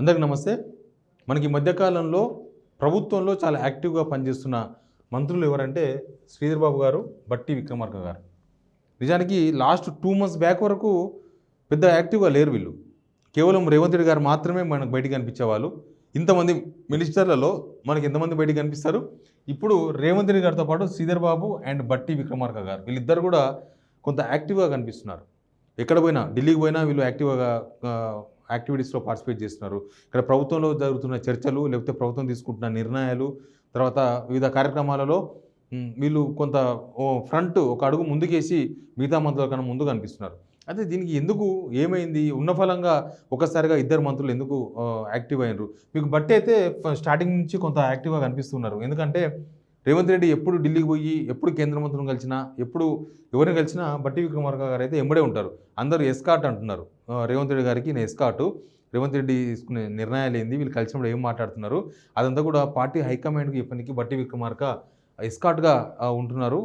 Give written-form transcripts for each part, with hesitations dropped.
అందరికీ నమస్తే. మనకి ఈ మధ్యకాలంలో ప్రభుత్వంలో చాలా యాక్టివ్‌గా పనిచేస్తున్న మంత్రులు ఎవరంటే శ్రీధర్ బాబు గారు, బట్టి విక్రమార్క గారు. నిజానికి లాస్ట్ 2 మంత్స్ బ్యాక్ వరకు పెద్ద యాక్టివ్‌గా లేరు వీళ్ళు. కేవలం రేవంత్ రెడ్డి గారు మాత్రమే మనకు బయటికి కనిపించేవాళ్ళు. ఇంతమంది మినిస్టర్లలో మనకి ఎంతమంది బయటికి కనిపిస్తారు? ఇప్పుడు రేవంత్ రెడ్డి గారితో పాటు శ్రీధర్ బాబు అండ్ బట్టి విక్రమార్క గారు వీళ్ళిద్దరు కూడా కొంత యాక్టివ్‌గా కనిపిస్తున్నారు. ఎక్కడ పోయినా ఢిల్లీకి పోయినా వీళ్ళు యాక్టివ్‌గా యాక్టివిటీస్లో పార్టిసిపేట్ చేస్తున్నారు. ఇక్కడ ప్రభుత్వంలో జరుగుతున్న చర్చలు, లేకపోతే ప్రభుత్వం తీసుకుంటున్న నిర్ణయాలు, తర్వాత వివిధ కార్యక్రమాలలో వీళ్ళు కొంత ఒక అడుగు ముందుకేసి మిగతా మంత్రుల కన్నా ముందు కనిపిస్తున్నారు. అయితే దీనికి ఎందుకు ఏమైంది? ఉన్న ఫలంగా ఒక్కసారిగా ఇద్దరు మంత్రులు ఎందుకు యాక్టివ్ అయ్యారు? మీకు బట్టి అయితే స్టార్టింగ్ నుంచి కొంత యాక్టివ్‌గా కనిపిస్తున్నారు. ఎందుకంటే రేవంత్ రెడ్డి ఎప్పుడు ఢిల్లీకి పోయి, ఎప్పుడు కేంద్ర మంత్రులను కలిసినా, ఎప్పుడు ఎవరిని కలిసినా బట్టి విక్రమార్క గారు అయితే ఎంబడే ఉంటారు. అందరూ ఎస్కార్ట్ అంటున్నారు. రేవంత్ రెడ్డి గారికి నేను ఎస్కార్టు. రేవంత్ రెడ్డి తీసుకునే నిర్ణయాలు ఏంది, వీళ్ళు కలిసినప్పుడు ఏం మాట్లాడుతున్నారు, అదంతా కూడా పార్టీ హైకమాండ్కి చెప్పడానికి బట్టి విక్రమార్క ఎస్కార్ట్‌గా ఉంటున్నారు.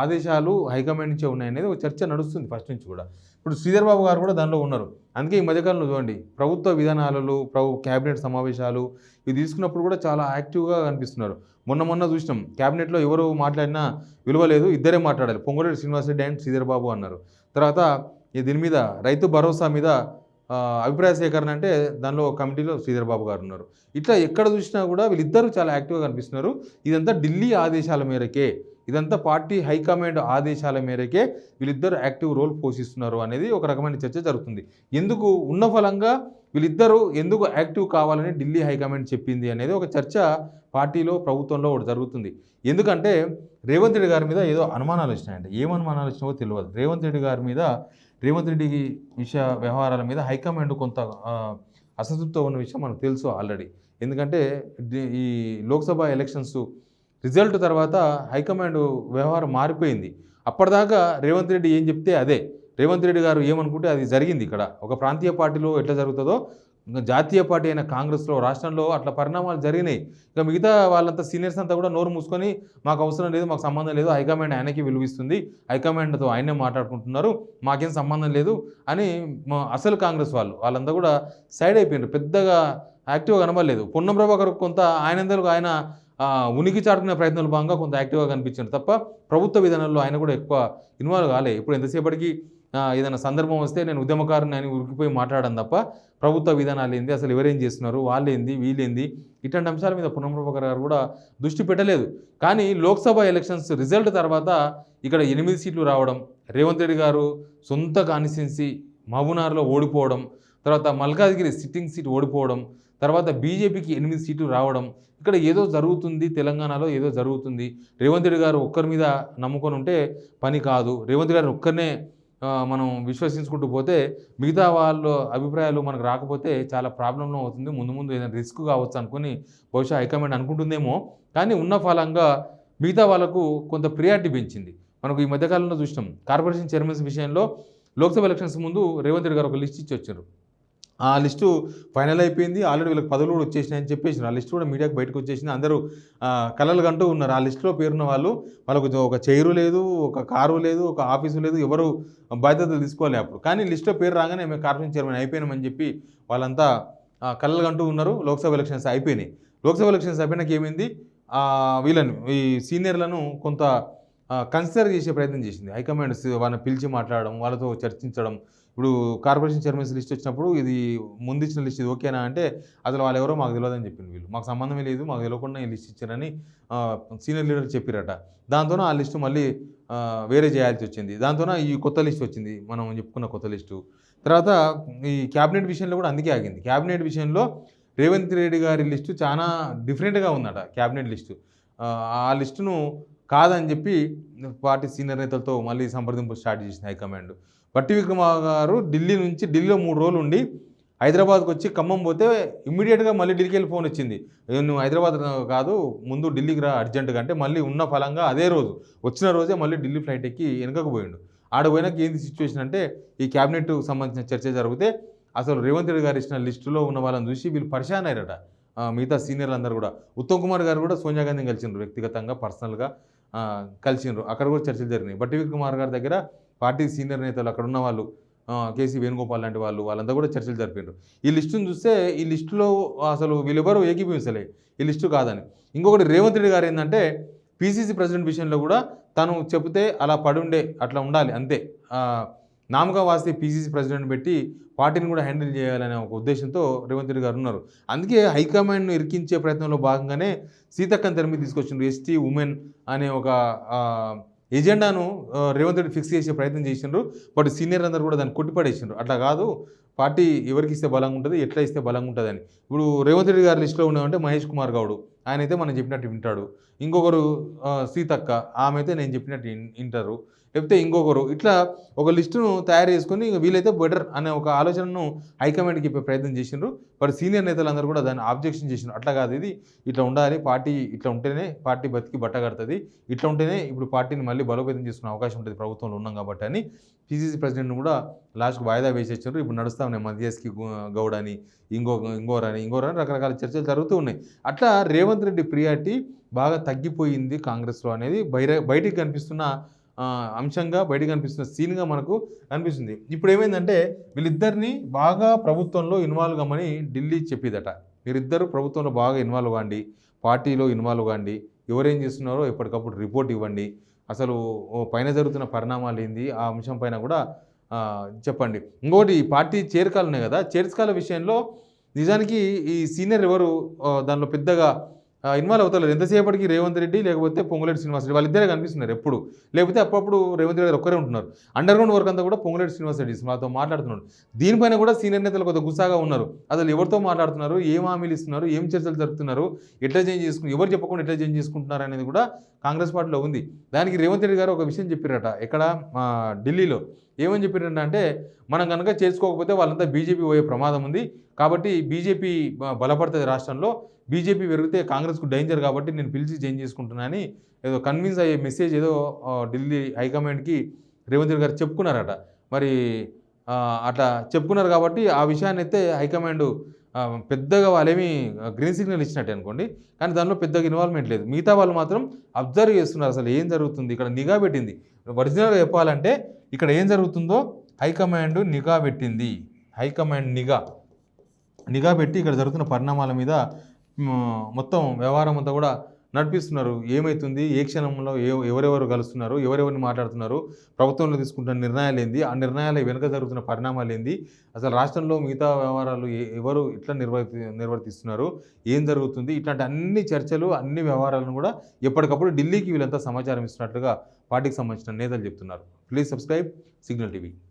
ఆదేశాలు హైకమాండ్ నుంచే ఉన్నాయనేది ఒక చర్చ నడుస్తుంది ఫస్ట్ నుంచి కూడా. ఇప్పుడు శ్రీధర్ బాబు గారు కూడా దానిలో ఉన్నారు. అందుకే ఈ మధ్యకాలంలో చూడండి, ప్రభుత్వ విధానాలలో క్యాబినెట్ సమావేశాలు ఇవి తీసుకున్నప్పుడు కూడా చాలా యాక్టివ్‌గా కనిపిస్తున్నారు. మొన్న చూసినాం, క్యాబినెట్లో ఎవరు మాట్లాడినా విలువ లేదు, ఇద్దరే మాట్లాడాలి, పొంగులేటి శ్రీనివాసరెడ్డి అండ్ శ్రీధర్ బాబు అన్నారు. తర్వాత దీని మీద రైతు భరోసా మీద అభిప్రాయ సేకరణ అంటే దానిలో కమిటీలో శ్రీధర్ బాబు గారు ఉన్నారు. ఇట్లా ఎక్కడ చూసినా కూడా వీళ్ళిద్దరూ చాలా యాక్టివ్‌గా కనిపిస్తున్నారు. ఇదంతా ఢిల్లీ ఆదేశాల మేరకే, ఇదంతా పార్టీ హైకమాండ్ ఆదేశాల మేరకే వీళ్ళిద్దరు యాక్టివ్ రోల్ పోషిస్తున్నారు అనేది ఒక రకమైన చర్చ జరుగుతుంది. ఎందుకు ఉన్న ఫలంగా వీళ్ళిద్దరూ ఎందుకు యాక్టివ్ కావాలని ఢిల్లీ హైకమాండ్ చెప్పింది అనేది ఒక చర్చ పార్టీలో, ప్రభుత్వంలో ఒకటి జరుగుతుంది. ఎందుకంటే రేవంత్ రెడ్డి గారి మీద ఏదో అనుమానాలు వచ్చినాయండి. ఏం అనుమానాలు వచ్చినావో తెలియదు. రేవంత్ రెడ్డి గారి మీద, రేవంత్ రెడ్డి వ్యవహారాల మీద హైకమాండ్ కొంత అసంతృప్తితో ఉన్న విషయం మనకు తెలుసు ఆల్రెడీ. ఎందుకంటే ఈ లోక్సభ ఎలక్షన్స్ రిజల్ట్ తర్వాత హైకమాండ్ వ్యవహారం మారిపోయింది. అప్పటిదాకా రేవంత్ రెడ్డి ఏం చెప్తే అదే, రేవంత్ రెడ్డి గారు ఏమనుకుంటే అది జరిగింది. ఇక్కడ ఒక ప్రాంతీయ పార్టీలో ఎట్లా జరుగుతుందో జాతీయ పార్టీ అయిన కాంగ్రెస్లో, రాష్ట్రంలో అట్లా పరిణామాలు జరిగినాయి. ఇక మిగతా వాళ్ళంతా సీనియర్స్ అంతా కూడా నోరు మూసుకొని మాకు అవసరం లేదు, మాకు సంబంధం లేదు, హైకమాండ్ ఆయనకి విలువిస్తుంది, హైకమాండ్తో ఆయనే మాట్లాడుకుంటున్నారు, మాకేం సంబంధం లేదు అని అసలు కాంగ్రెస్ వాళ్ళంతా కూడా సైడ్ అయిపోయినారు. పెద్దగా యాక్టివ్గా కనబడలేదు. పొన్నం ప్రభాకర్ కొంత ఆయన ఉనికి చాటుకునే ప్రయత్నాలు భాగంగా కొంత యాక్టివ్గా కనిపించారు తప్ప ప్రభుత్వ విధానంలో ఆయన కూడా ఎక్కువ ఇన్వాల్వ్ కాలే. ఇప్పుడు ఎంతసేపటికి ఏదైనా సందర్భం వస్తే నేను ఉద్యమకారుని అని ఉరికిపోయి మాట్లాడడం తప్ప ప్రభుత్వ విధానాలు ఏంది, అసలు ఎవరేం చేస్తున్నారు, వాళ్ళేంది, వీళ్ళేంది, ఇట్లాంటి అంశాల మీద పొన్నం ప్రభాకర్ గారు కూడా దృష్టి పెట్టలేదు. కానీ లోక్సభ ఎలక్షన్స్ రిజల్ట్ తర్వాత ఇక్కడ 8 సీట్లు రావడం, రేవంత్ రెడ్డి గారు సొంత కాన్స్టిట్యున్సీ మహబూబ్‌నగర్లో ఓడిపోవడం, తర్వాత మల్కాజ్గిరి సిట్టింగ్ సీట్ ఓడిపోవడం, తర్వాత బీజేపీకి 8 సీట్లు రావడం, ఇక్కడ ఏదో జరుగుతుంది, తెలంగాణలో ఏదో జరుగుతుంది, రేవంత్ రెడ్డి గారు ఒక్కరి మీద నమ్ముకొని ఉంటే పని కాదు, రేవంత్ రెడ్డి గారిని ఒక్కరినే మనం విశ్వసించుకుంటూ పోతే మిగతా వాళ్ళ అభిప్రాయాలు మనకు రాకపోతే చాలా ప్రాబ్లంలో అవుతుంది, ముందు ఏదైనా రిస్క్ కావచ్చు అనుకుని బహుశా హైకమాండ్ అనుకుంటుందేమో. కానీ ఉన్న ఫలంగా మిగతా వాళ్ళకు కొంత ప్రియారిటీ పెంచింది. మనకు ఈ మధ్యకాలంలో చూసినాం, కార్పొరేషన్ చైర్మన్స్ విషయంలో లోక్సభ ఎలక్షన్స్ ముందు రేవంత్ రెడ్డి గారు ఒక లిస్ట్ ఇచ్చి వచ్చారు. ఆ లిస్టు ఫైనల్ అయిపోయింది, ఆల్రెడీ వీళ్ళకి పదవులు కూడా వచ్చేసినాయని చెప్పేసినారు. ఆ లిస్ట్ కూడా మీడియాకు బయటకు వచ్చేసింది. అందరూ కలలు కంటూ ఉన్నారు. ఆ లిస్టులో పేరున్న వాళ్ళకు ఒక చైరు లేదు, ఒక కారు లేదు, ఒక ఆఫీసు లేదు, ఎవరు బాధ్యతలు తీసుకోవాలి అప్పుడు. కానీ లిస్టులో పేరు రాగానే మేము కార్పొరేషన్ చైర్మన్ అయిపోయినామని చెప్పి వాళ్ళంతా కలలు కంటూ ఉన్నారు. లోక్సభ ఎలక్షన్స్ అయిపోయినాయి. లోక్సభ ఎలక్షన్స్ అయిపోయినాక ఏమైంది, వీళ్ళని ఈ సీనియర్లను కొంత కన్సిడర్ చేసే ప్రయత్నం చేసింది హైకమాండ్. వాళ్ళని పిలిచి మాట్లాడడం, వాళ్ళతో చర్చించడం. ఇప్పుడు కార్పొరేషన్ చైర్మన్స్ లిస్ట్ వచ్చినప్పుడు ఇది ముందు ఇచ్చిన లిస్ట్ ఇది ఓకేనా అంటే అసలు వాళ్ళు ఎవరో మాకు తెలియదని చెప్పింది. వీళ్ళు మాకు సంబంధమే లేదు, మాకు తెలియకుండా ఈ లిస్ట్ ఇచ్చారని సీనియర్ లీడర్ చెప్పిరట. దాంతోనే ఆ లిస్టు మళ్ళీ వేరే చేయాల్సి వచ్చింది. దాంతోనే ఈ కొత్త లిస్ట్ వచ్చింది, మనం చెప్పుకున్న కొత్త లిస్టు. తర్వాత ఈ క్యాబినెట్ విషయంలో కూడా అందుకే ఆగింది. క్యాబినెట్ విషయంలో రేవంత్ రెడ్డి గారి లిస్టు చాలా డిఫరెంట్గా ఉందట. క్యాబినెట్ లిస్టు ఆ లిస్టును కాదని చెప్పి పార్టీ సీనియర్ నేతలతో మళ్ళీ సంప్రదింపులు స్టార్ట్ చేసింది హైకమాండ్. బట్టి విక్రమార్క గారు ఢిల్లీలో 3 రోజులు ఉండి హైదరాబాద్కి వచ్చి ఖమ్మం పోతే ఇమ్మీడియట్గా మళ్ళీ ఢిల్లీకి వెళ్ళి ఫోన్ వచ్చింది, నువ్వు హైదరాబాద్ కాదు, ముందు ఢిల్లీకి రా అర్జెంటుగా అంటే మళ్ళీ ఉన్న ఫలంగా అదే రోజు వచ్చిన రోజే మళ్ళీ ఢిల్లీ ఫ్లైట్ ఎక్కి వెనకకు పోయిండు. ఆడపోయినాక ఏంది సిచ్యువేషన్ అంటే ఈ క్యాబినెట్ సంబంధించిన చర్చ జరిగితే అసలు రేవంత్ రెడ్డి గారు ఇచ్చిన లిస్టులో ఉన్న వాళ్ళని చూసి వీళ్ళు పరిశాన్ అయ్యారట. మిగతా సీనియర్లు అందరూ కూడా. ఉత్తమ్ కుమార్ గారు కూడా సోనియా గాంధీని కలిసిండ్రు, వ్యక్తిగతంగా పర్సనల్గా కలిసిండ్రు. అక్కడ కూడా చర్చలు జరిగినాయి. బట్టి విక్రమార్క గారి దగ్గర పార్టీ సీనియర్ నేతలు అక్కడ ఉన్న వాళ్ళు కేసీ వేణుగోపాల్ లాంటి వాళ్ళంతా కూడా చర్చలు జరిపారు. ఈ లిస్టును చూస్తే ఈ లిస్టులో అసలు వీళ్ళెవరూ ఏకీభవించలే ఈ లిస్టు కాదని. ఇంకొకటి రేవంత్ రెడ్డి గారు ఏంటంటే పీసీసీ ప్రెసిడెంట్ విషయంలో కూడా తను చెబితే అలా పడుండే అట్లా ఉండాలి అంతే. నామకా వాస్తే పీసీసీ ప్రెసిడెంట్ పెట్టి పార్టీని కూడా హ్యాండిల్ చేయాలనే ఒక ఉద్దేశంతో రేవంత్ రెడ్డి గారు ఉన్నారు. అందుకే హైకమాండ్ను ఇరికించే ప్రయత్నంలో భాగంగానే సీతక్కని తెర మీద తీసుకొచ్చిండ్రు. ఎస్టీ ఉమెన్ అనే ఒక ఎజెండాను రేవంత్ రెడ్డి ఫిక్స్ చేసే ప్రయత్నం చేసిండ్రు. బట్ సీనియర్ అందరూ కూడా దాన్ని కొట్టిపడేసిండ్రు. అట్లా కాదు, పార్టీ ఎవరికి ఇస్తే బలంగా ఉంటుంది, ఎట్లా ఇస్తే బలంగా ఉంటుంది అని. ఇప్పుడు రేవంత్ రెడ్డి గారి లిస్టులో ఉన్నామంటే మహేష్ కుమార్ గౌడ్, ఆయన అయితే మనం చెప్పినట్టు వింటాడు. ఇంకొకరు సీతక్క, ఆమె అయితే నేను చెప్పినట్టు వింటారు. లేకపోతే ఇంకొకరు ఇట్లా ఒక లిస్టును తయారు చేసుకొని వీలైతే బెటర్ అనే ఒక ఆలోచనను హైకమాండ్కి చెప్పే ప్రయత్నం చేసిండ్రు. బట్ సీనియర్ నేతలందరూ కూడా దాన్ని ఆబ్జెక్షన్ చేసిండ్రు. అట్లా కాదు, ఇది ఇట్లా ఉండాలి, పార్టీ ఇట్లా ఉంటేనే పార్టీ బతికి బట్ట కడుతుంది, ఇట్లా ఉంటేనే ఇప్పుడు పార్టీని మళ్ళీ బలోపేతం చేసుకునే అవకాశం ఉంటుంది ప్రభుత్వంలో ఉన్నాం కాబట్టి అని పీసీసీ ప్రెసిడెంట్ను కూడా లాస్ట్కి వాయిదా వేసేసారు. ఇప్పుడు నడుస్తూ ఉన్నాయి మధ్యస్కి గౌడ్ అని ఇంకోరని రకరకాల చర్చలు జరుగుతూ ఉన్నాయి. అట్లా రేవంత్ రెడ్డి ప్రియారిటీ బాగా తగ్గిపోయింది కాంగ్రెస్లో అనేది బయటికి కనిపిస్తున్న అంశంగా, బయటకు కనిపిస్తున్న సీన్గా మనకు కనిపిస్తుంది. ఇప్పుడు ఏమైందంటే వీళ్ళిద్దరిని బాగా ప్రభుత్వంలో ఇన్వాల్వ్ కమ్మని ఢిల్లీ చెప్పిదట. మీరిద్దరు ప్రభుత్వంలో బాగా ఇన్వాల్వ్ కాండి, పార్టీలో ఇన్వాల్వ్ కాండి, ఎవరేం చేస్తున్నారో ఎప్పటికప్పుడు రిపోర్ట్ ఇవ్వండి, అసలు పైన జరుగుతున్న పరిణామాలు ఏంది ఆ అంశం పైన కూడా చెప్పండి. ఇంకోటి పార్టీ చేరికలు ఉన్నాయి కదా, చేరికల విషయంలో నిజానికి ఈ సీనియర్ ఎవరు దానిలో పెద్దగా ఇన్వాల్వ్ అవుతారు. ఎంతసేపటికి రేవంత్ రెడ్డి లేకపోతే పొంగులేటి శ్రీనివాసరెడ్డి వాళ్ళిద్దరే కనిపిస్తున్నారు ఎప్పుడు. లేకపోతే అప్పుడప్పుడు రేవంత్ రెడ్డి గారు ఒక్కరే ఉంటున్నారు. అండర్ గ్రౌండ్ వర్క్ అంతా కూడా పొంగులేటి శ్రీనివాసరెడ్డి మాతో మాట్లాడుతున్నాడు. దీనిపైన కూడా సీనియర్ నేతలు కొంత గుస్సాగా ఉన్నారు. అసలు ఎవరితో మాట్లాడుతున్నారు, ఏం హామీలు ఇస్తున్నారు, ఏం చర్చలు జరుపుతున్నారు, ఎట్లా చేంజ్ చేసుకుని ఎవరు చెప్పకుండా ఎట్లా చేంజ్ చేసుకుంటున్నారు అనేది కూడా కాంగ్రెస్ పార్టీలో ఉంది. దానికి రేవంత్ రెడ్డి గారు ఒక విషయం చెప్పారట ఎక్కడ, ఢిల్లీలో. ఏమని చెప్పారంట అంటే, మనం కనుక చేసుకోకపోతే వాళ్ళంతా బీజేపీ పోయే ప్రమాదం ఉంది, కాబట్టి బీజేపీ బలపడుతుంది రాష్ట్రంలో, బీజేపీ పెరిగితే కాంగ్రెస్కు డేంజర్ కాబట్టి నేను పిలిచి చేంజ్ చేసుకుంటున్నానని ఏదో కన్విన్స్ అయ్యే మెసేజ్ ఏదో ఢిల్లీ హైకమాండ్కి రేవంత్ రెడ్డి గారు చెప్పుకున్నారట. మరి అట్లా చెప్పుకున్నారు కాబట్టి ఆ విషయాన్ని అయితే హైకమాండ్ పెద్దగా వాళ్ళేమీ గ్రీన్ సిగ్నల్ ఇచ్చినట్టే అనుకోండి, కానీ దానిలో పెద్దగా ఇన్వాల్వ్మెంట్ లేదు. మిగతా వాళ్ళు మాత్రం అబ్జర్వ్ చేస్తున్నారు అసలు ఏం జరుగుతుంది, ఇక్కడ నిఘా పెట్టింది. ఒరిజినల్గా చెప్పాలంటే ఇక్కడ ఏం జరుగుతుందో హైకమాండ్ నిఘా పెట్టింది. హైకమాండ్ నిఘా పెట్టి ఇక్కడ జరుగుతున్న పరిణామాల మీద మొత్తం వ్యవహారం అంతా కూడా నడిపిస్తున్నారు. ఏమవుతుంది, ఏ క్షణంలో ఎవరెవరు కలుస్తున్నారు, ఎవరెవరిని మాట్లాడుతున్నారు, ప్రభుత్వంలో తీసుకుంటున్న నిర్ణయాలు ఏంది, ఆ నిర్ణయాల వెనుక జరుగుతున్న పరిణామాలు ఏంది, అసలు రాష్ట్రంలో మిగతా వ్యవహారాలు ఎవరు ఇట్లా నిర్వర్తిస్తున్నారు, ఏం జరుగుతుంది, ఇట్లాంటి అన్ని చర్చలు, అన్ని వ్యవహారాలను కూడా ఎప్పటికప్పుడు ఢిల్లీకి వీళ్ళంతా సమాచారం ఇస్తున్నట్లుగా పార్టీకి సంబంధించిన నేతలు చెప్తున్నారు. Please subscribe signal TV.